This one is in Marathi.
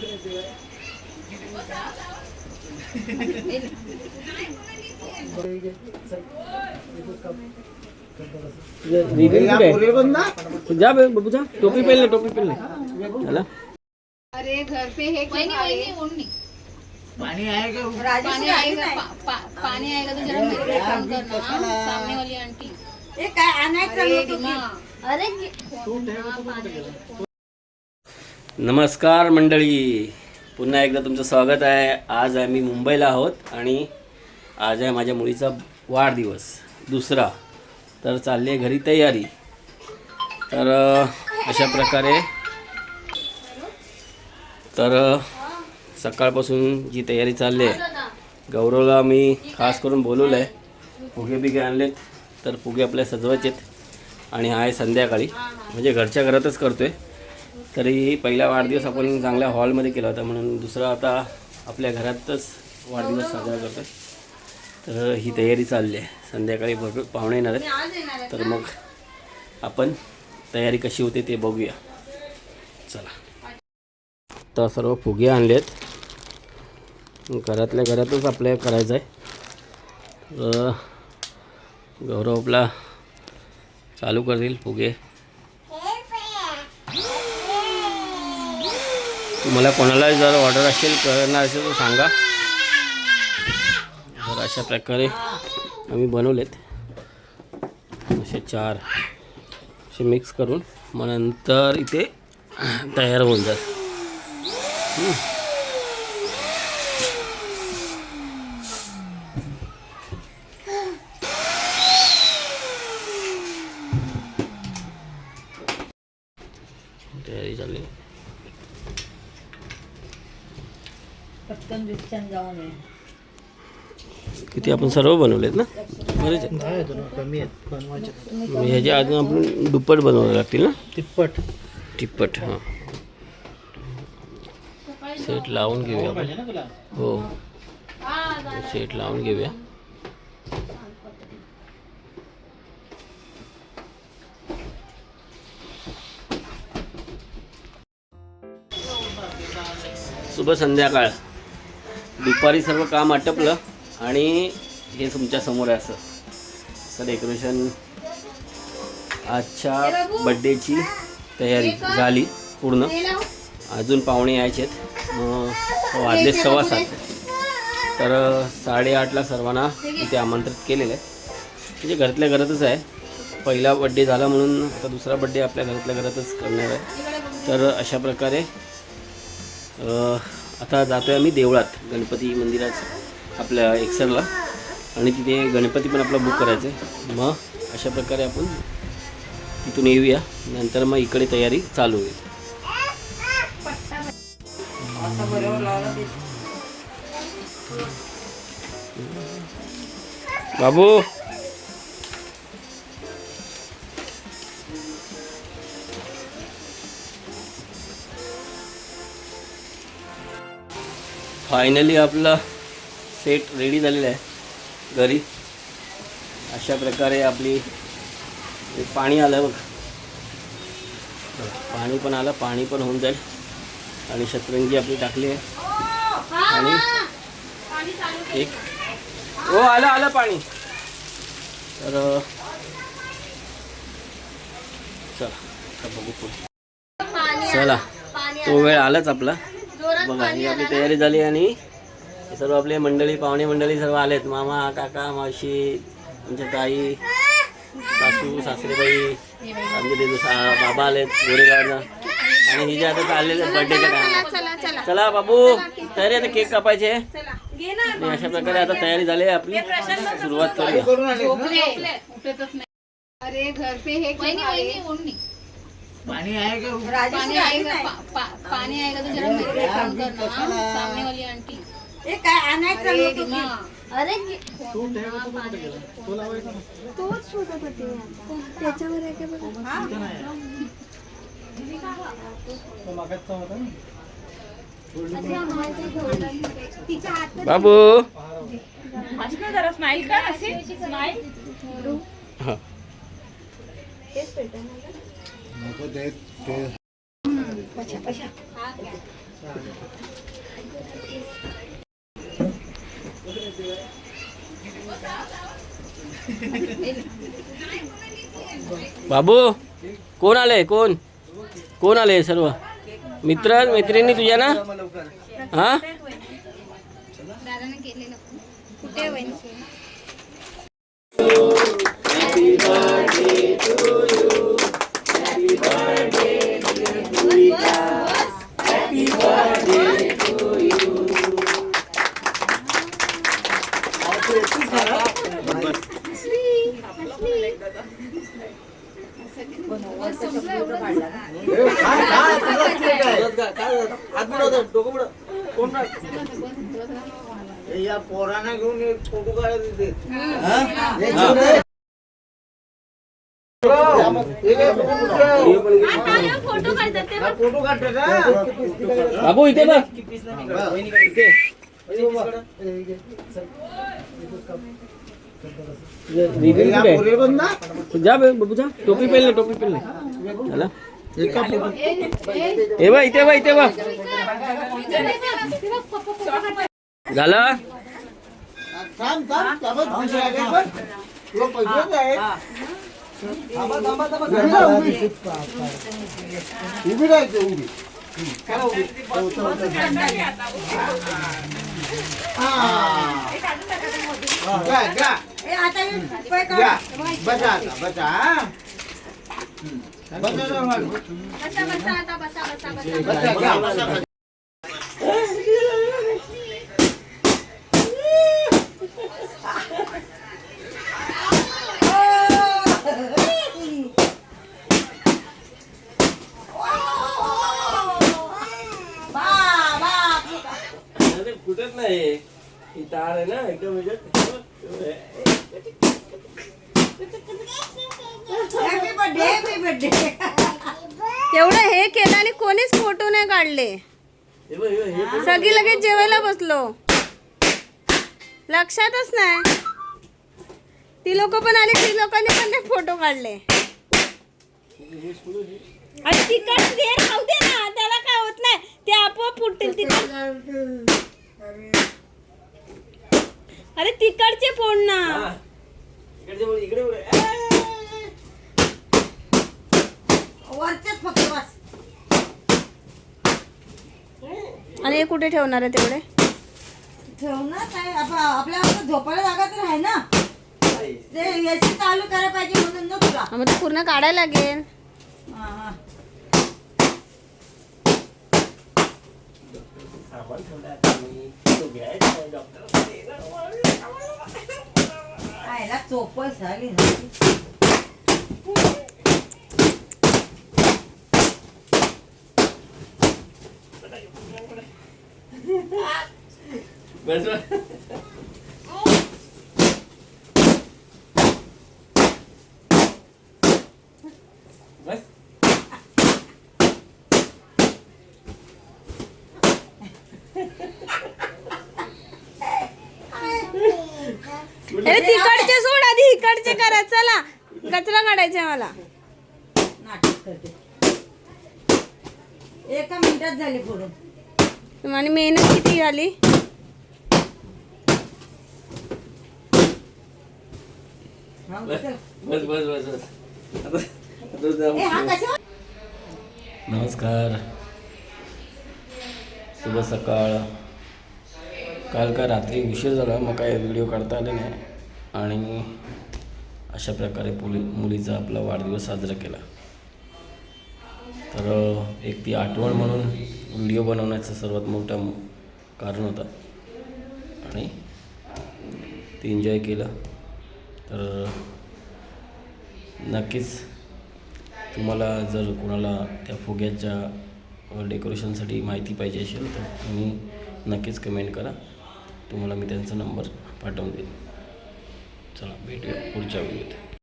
जा बाबू जा, टोपी पहन ले, टोपी पहन ले। चला। अरे घर पे है क्या? पानी आएगा, पानी आएगा, पानी आएगा तो जरा मेरे काम करना। सामने वाली आंटी ये काय आणायचं? अरे नमस्कार मंडळी, पुन्हा एकदा तुमचं स्वागत आहे। आज आम्ही मुंबईला आहोत आणि आज आहे माझ्या मुलीचा वाढदिवस दुसरा, तर चालली आहे घरी तयारी। तर अशा प्रकारे तर सकाळपासून जी तयारी चालली आहे, गौरवला मी खास करून बोलवलं आहे, फुगे बिगे आणलेत, तर फुगे आपल्या सजवायचेत आणि आहे संध्याकाळी, म्हणजे घरच्या घरातच करतोय। तरी पहिला वाढदिवस आपण चांगल्या हॉलमध्ये केला होता, म्हणून दुसरा आता आपल्या घरातच वाढदिवस साजरा करतोय। तर ही तयारी चालली आहे, संध्याकाळी भरपूर पाहुणे येणार आहेत, तर मग आपण तयारी कशी होते ते बघूया। चला, तर सर्व फुगे आणलेत, घरातल्या घरातच आपल्या करायचं आहे। गौरव आपला चालू करतील फुगे। तुम्हाला कोणाला जर ऑर्डर असेल करणार असेल तर सांगा। तर अशा प्रकारे आम्ही बनवलेत, असे 4 असे मिक्स करून मग नंतर इथे तयार होऊन जात। तयारी चालली, पटकन रिक्षाने जाऊन ये। किती आपण सर्व बनवलेत ना? बरेच कमी आहेत बनवायचे, ह्याच्या अजून आपण दुप्पट बनवावे लागतील ना? तिप्पट हां, सेट लावून घेऊया आपण। हो, सेट लावून घेऊया। शुभ संध्याकाळ। दुपारी सर्व काम आटपलं आणि हे तुमच्या समोर आहे असं डेकोरेशन। आजच्या बड्डेची तयारी झाली पूर्ण, अजून पाहुणे यायचे आहेत, वाजले 7:15। तर 8:30ला सर्वांना इथे आमंत्रित केलेलं आहे, म्हणजे घरातल्या घरातच आहे। पहिला बड्डे झाला म्हणून आता दुसरा बड्डे आपल्या घरातल्या घरातच करणार आहे। तर अशा प्रकारे आता जातो आहे आम्ही देवळात, गणपती मंदिरात आपल्या एकसरला, आणि तिथे गणपती पण आपला बुक करायचं आहे। मग अशा प्रकारे आपण तिथून येऊया, नंतर मग इकडे तयारी चालू होईल। बाबू फायनली आपला सेट रेडी झालेला आहे घरी। अशा प्रकारे आपली पाणी आलं बघ, पाणी पण आलं, पाणी पण होऊन जाईल, आणि शतरंजी आपली टाकली आहे, आणि एक हो आलं पाणी। तर चला बघू पुढे। चला, तो वेळ आलाच आपला बघा। ही आपली तयारी झाली आणि सर्व आपले मंडळी, पाहुणे मंडळी सर्व आलेत। मामा, काका, मावशी, आमच्या ताई, सासू सासरेबाई, आमचे बाबा आलेत गोरेगावनं, आणि ही जे आता चाललेले बर्थडेच्या टायमाला। चला बाबू, तयारी आता केक कापायचे, आणि अशा प्रकारे आता तयारी झाली आहे आपली, सुरुवात करूया। अरे घर पे है क्या? पानी आएगा, पानी आएगा, पानी आएगा तो जरा मेरे काम करना। सामने वाली आंटी ये काय आणायचं? अरे तोच छोटा पती त्याच्यावर आहे का बघा। बाबू जरा स्माइल कर, असे स्माइल। बाबू कोण आले कोण कोण आले सर्व मित्र मैत्रिणी तुझ्या ना हा दादाने केलेलं कुठे वहिनी या पोरांना घेऊन एक फोटो काढायला तिथे फोटो काढतात ते फोटो काढतात बाबू इथे बघ जा बाबू जा टोपी पहनले चला हे बघ इथे बघ झालं उभी राहायचं उभी बसा बसा आता बसा फुटत नाही ही तार आहे ना एकदम एवढं हे केलं आणि कोणीच फोटो नाही काढले सगळी लगेच जेवायला बसलो लक्षातच नाही ती लोक पण आली ती लोकांनी पण नाही फोटो काढले अरे तिकट दे राहू दे ना त्याला काय होत नाही ते आपोआप फुटतील तिकट अरे तिकडचे फोड ना इकडे वरचेच फक्त बस आणि हे कुठे ठेवणार आहे तेवढे ठेवणार काय आपल्या झोपायला जागा तर आहे ना ते एसी चालू करायला पाहिजे म्हणून ना तुला मग ते पूर्ण काढायला लागेल आयला चोपस झाली ना बस बस अरे तिकडचे सोड आधी इकडचे करा चला कचरा काढायचा मला नाटक करते एका मिनिटात झाली पुढून आणि मेहनत किती झाली बस बस बस बस नमस्कार शुभ सकाळ काल का रात्री उशीर झाला मग काय व्हिडिओ काढता आले नाही आणि अशा प्रकारे मुलीचा आपला वाढदिवस साजरा केला तर एक ती आठवण म्हणून व्हिडिओ बनवण्याचं सर्वात मोठं कारण होतं आणि ती एन्जॉय केलं तर नक्कीच तुम्हाला जर कोणाला त्या फुग्याच्या डेकोरेशनसाठी माहिती पाहिजे असेल तर तुम्ही नक्कीच कमेंट करा तुम्हाला मी त्यांचा नंबर पाठवून देईन चला भेटूया पुढच्या व्हिडिओत